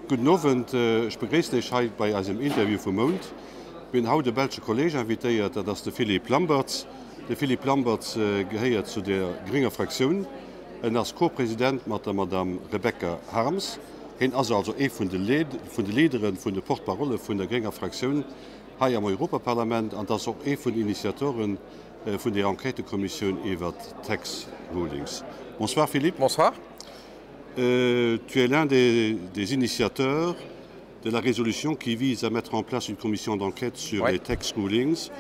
Guten Abend, ich begrüße dich heute bei unserem Interview vom Mond. Ich bin heute der belgische Kollege invitiert, das ist der Philippe Lamberts. Der Philippe Lamberts gehört zu der Grünen Fraktion und als Co-Präsident mit der Madame Rebecca Harms. Er ist also eine von den Leadern, von der Portparole von der Grünen Fraktion hier im Europaparlament und das ist auch eine von den Initiatoren von der Enquete-Kommission über Tax Rulings. Bonsoir Philippe. Bonsoir. Tu es l'un des initiateurs de la résolution qui vise à mettre en place une commission d'enquête sur les tax rulings,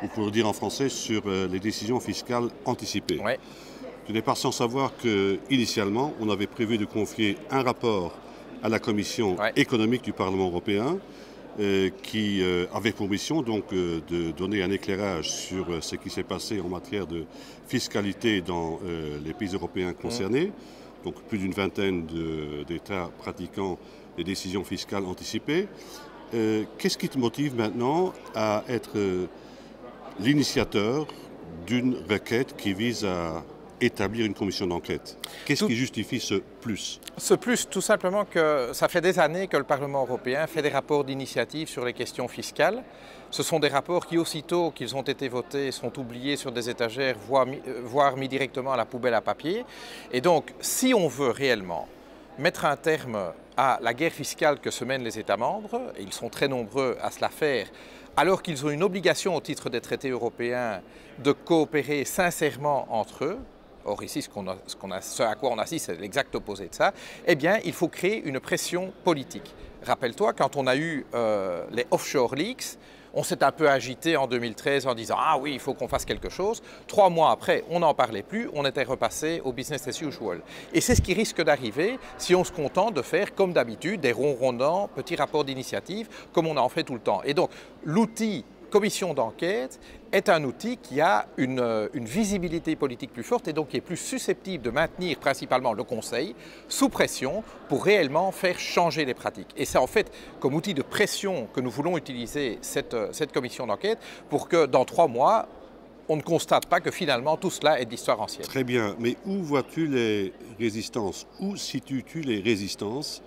ou pour le dire en français, sur les décisions fiscales anticipées. Tu n'es pas sans savoir qu'initialement, on avait prévu de confier un rapport à la commission économique du Parlement européen qui avait pour mission donc, de donner un éclairage sur ce qui s'est passé en matière de fiscalité dans les pays européens concernés. Donc plus d'une vingtaine d'États pratiquant des décisions fiscales anticipées. Qu'est-ce qui te motive maintenant à être l'initiateur d'une requête qui vise à établir une commission d'enquête? Qu'est-ce qui justifie ce plus? Ce plus, tout simplement que ça fait des années que le Parlement européen fait des rapports d'initiative sur les questions fiscales. Ce sont des rapports qui, aussitôt qu'ils ont été votés, sont oubliés sur des étagères, voire mis directement à la poubelle à papier. Et donc, si on veut réellement mettre un terme à la guerre fiscale que se mènent les États membres, et ils sont très nombreux à se la faire, alors qu'ils ont une obligation au titre des traités européens de coopérer sincèrement entre eux, or ici ce à quoi on assiste c'est l'exact opposé de ça, eh bien il faut créer une pression politique. Rappelle-toi, quand on a eu les offshore leaks, on s'est un peu agité en 2013 en disant « Ah oui, il faut qu'on fasse quelque chose ». 3 mois après, on n'en parlait plus, on était repassé au business as usual. Et c'est ce qui risque d'arriver si on se contente de faire, comme d'habitude, des ronronnants petits rapports d'initiative, comme on en fait tout le temps. Et donc, l'outil commission d'enquête est un outil qui a une visibilité politique plus forte et donc qui est plus susceptible de maintenir principalement le Conseil sous pression pour réellement faire changer les pratiques. Et c'est en fait comme outil de pression que nous voulons utiliser cette commission d'enquête pour que dans 3 mois, on ne constate pas que finalement tout cela est d'histoire ancienne. Très bien, mais où vois-tu les résistances? Où situes-tu les résistances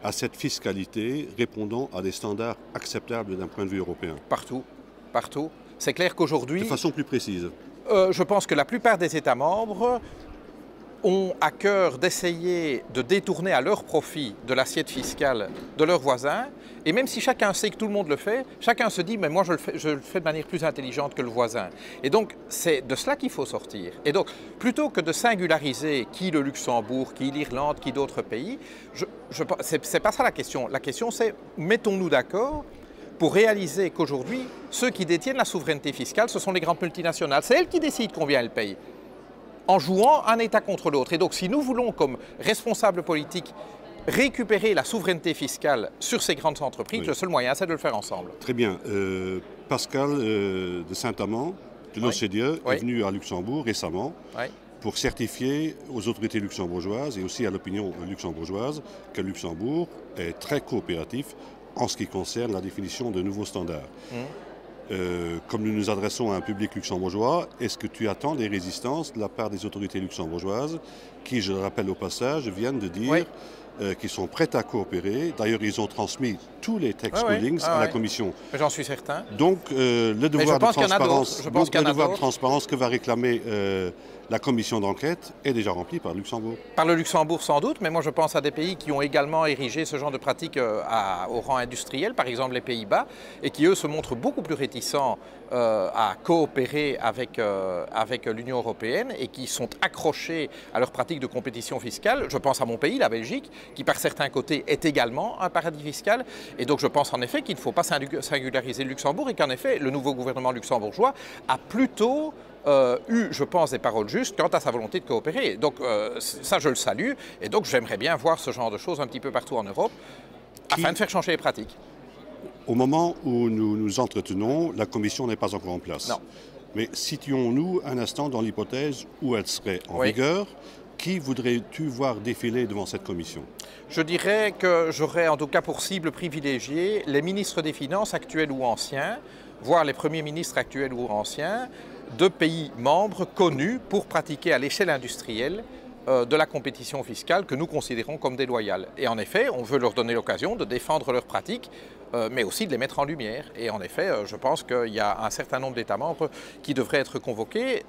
à cette fiscalité répondant à des standards acceptables d'un point de vue européen? Partout. Partout. C'est clair qu'aujourd'hui... De façon plus précise. Je pense que la plupart des États membres ont à cœur d'essayer de détourner à leur profit de l'assiette fiscale de leurs voisins. Et même si chacun sait que tout le monde le fait, chacun se dit « mais moi je le fais de manière plus intelligente que le voisin ». Et donc c'est de cela qu'il faut sortir. Et donc plutôt que de singulariser qui le Luxembourg, qui l'Irlande, qui d'autres pays, c'est pas ça la question. La question c'est mettons-nous d'accord pour réaliser qu'aujourd'hui, ceux qui détiennent la souveraineté fiscale, ce sont les grandes multinationales. C'est elles qui décident combien elles payent, en jouant un État contre l'autre. Et donc, si nous voulons, comme responsables politiques, récupérer la souveraineté fiscale sur ces grandes entreprises, le seul moyen, c'est de le faire ensemble. Très bien. Pascal de Saint-Amand, de l'OCDE, est venu à Luxembourg récemment pour certifier aux autorités luxembourgeoises et aussi à l'opinion luxembourgeoise que Luxembourg est très coopératif en ce qui concerne la définition de nouveaux standards. Comme nous nous adressons à un public luxembourgeois, est-ce que tu attends des résistances de la part des autorités luxembourgeoises qui, je le rappelle au passage, viennent de dire qu'ils sont prêts à coopérer. D'ailleurs, ils ont transmis tous les tax rulings à la Commission. J'en suis certain. Donc, le devoir de transparence que va réclamer la commission d'enquête est déjà remplie par le Luxembourg. Par le Luxembourg sans doute, mais moi je pense à des pays qui ont également érigé ce genre de pratique au rang industriel, par exemple les Pays-Bas, et qui eux se montrent beaucoup plus réticents à coopérer avec l'Union européenne et qui sont accrochés à leurs pratiques de compétition fiscale. Je pense à mon pays, la Belgique, qui par certains côtés est également un paradis fiscal. Et donc je pense en effet qu'il ne faut pas singulariser le Luxembourg et qu'en effet le nouveau gouvernement luxembourgeois a plutôt eu, je pense, des paroles justes quant à sa volonté de coopérer. Donc ça, je le salue. Et donc j'aimerais bien voir ce genre de choses un petit peu partout en Europe afin de faire changer les pratiques. Au moment où nous nous entretenons, la Commission n'est pas encore en place. Non. Mais situons-nous un instant dans l'hypothèse où elle serait en vigueur. Qui voudrais-tu voir défiler devant cette commission? Je dirais que j'aurais en tout cas pour cible privilégiée les ministres des Finances actuels ou anciens, voire les premiers ministres actuels ou anciens, de pays membres connus pour pratiquer à l'échelle industrielle de la compétition fiscale que nous considérons comme déloyale. Et en effet, on veut leur donner l'occasion de défendre leurs pratiques, mais aussi de les mettre en lumière. Et en effet, je pense qu'il y a un certain nombre d'États membres qui devraient être convoqués.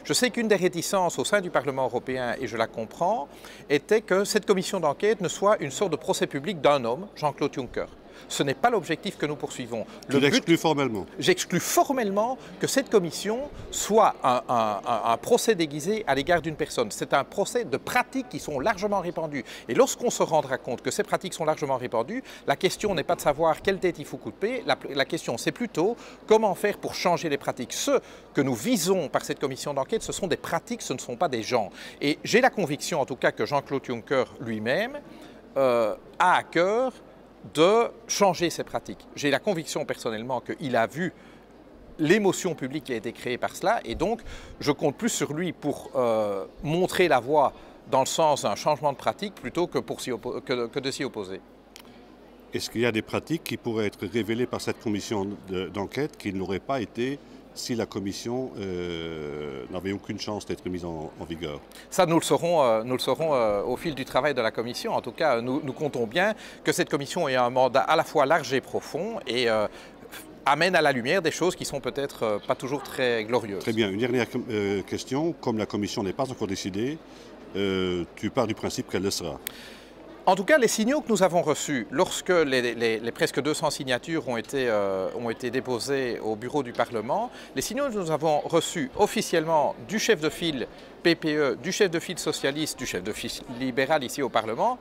Je sais qu'une des réticences au sein du Parlement européen, et je la comprends, était que cette commission d'enquête ne soit une sorte de procès public d'un homme, Jean-Claude Juncker. Ce n'est pas l'objectif que nous poursuivons. Tu l'exclus formellement? J'exclus formellement que cette commission soit un procès déguisé à l'égard d'une personne. C'est un procès de pratiques qui sont largement répandues. Et lorsqu'on se rendra compte que ces pratiques sont largement répandues, la question n'est pas de savoir quelle tête il faut couper, la question c'est plutôt comment faire pour changer les pratiques. Ce que nous visons par cette commission d'enquête, ce sont des pratiques, ce ne sont pas des gens. Et j'ai la conviction en tout cas que Jean-Claude Juncker lui-même a à cœur de changer ces pratiques. J'ai la conviction personnellement qu'il a vu l'émotion publique qui a été créée par cela et donc je compte plus sur lui pour montrer la voie dans le sens d'un changement de pratique plutôt que, que de s'y opposer. Est-ce qu'il y a des pratiques qui pourraient être révélées par cette commission d'enquête qui n'auraient pas été si la commission n'avait aucune chance d'être mise en vigueur? Ça, nous le saurons au fil du travail de la commission. En tout cas, nous comptons bien que cette commission ait un mandat à la fois large et profond et amène à la lumière des choses qui sont peut-être pas toujours très glorieuses. Très bien. Une dernière question. Comme la commission n'est pas encore décidée, tu pars du principe qu'elle le sera? En tout cas, les signaux que nous avons reçus lorsque les presque 200 signatures ont été déposées au bureau du Parlement, les signaux que nous avons reçus officiellement du chef de file PPE, du chef de file socialiste, du chef de file libéral ici au Parlement,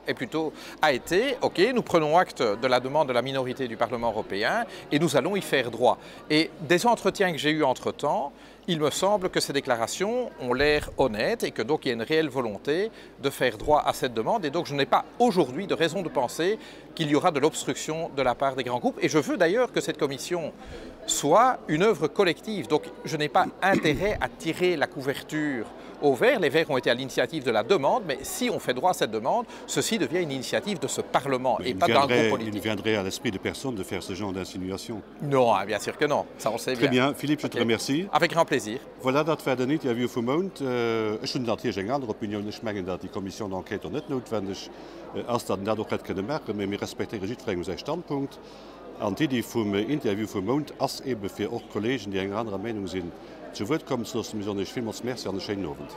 a été « Ok, nous prenons acte de la demande de la minorité du Parlement européen et nous allons y faire droit ». Et des entretiens que j'ai eus entre-temps, il me semble que ces déclarations ont l'air honnêtes et que donc il y a une réelle volonté de faire droit à cette demande. Et donc je n'ai pas aujourd'hui de raison de penser qu'il y aura de l'obstruction de la part des grands groupes. Et je veux d'ailleurs que cette commission soit une œuvre collective. Donc je n'ai pas intérêt à tirer la couverture aux Verts. Les Verts ont été à l'initiative de la demande, mais si on fait droit à cette demande, ceci devient une initiative de ce Parlement et pas d'un groupe politique. Il viendrait à l'esprit de personne de faire ce genre d'insinuation? Non, bien sûr que non, ça on le sait bien. Très bien, Philippe, je te remercie. Avec grand plaisir. Voilà, dat verder niet. Ja, wie vermoont. Ik vind dat hier een andere opinie schmengen dat die commissie d'enquête niet notwendig als dat net ook het kunnen merken, maar we respecteren niet vreemd zijn standpunt. En die vom interview vermoont, als even voor ook collegen die een andere mening zijn, zu Wort kommen zu lassen, wir sollen nicht vielmals merci an den schönen Abend.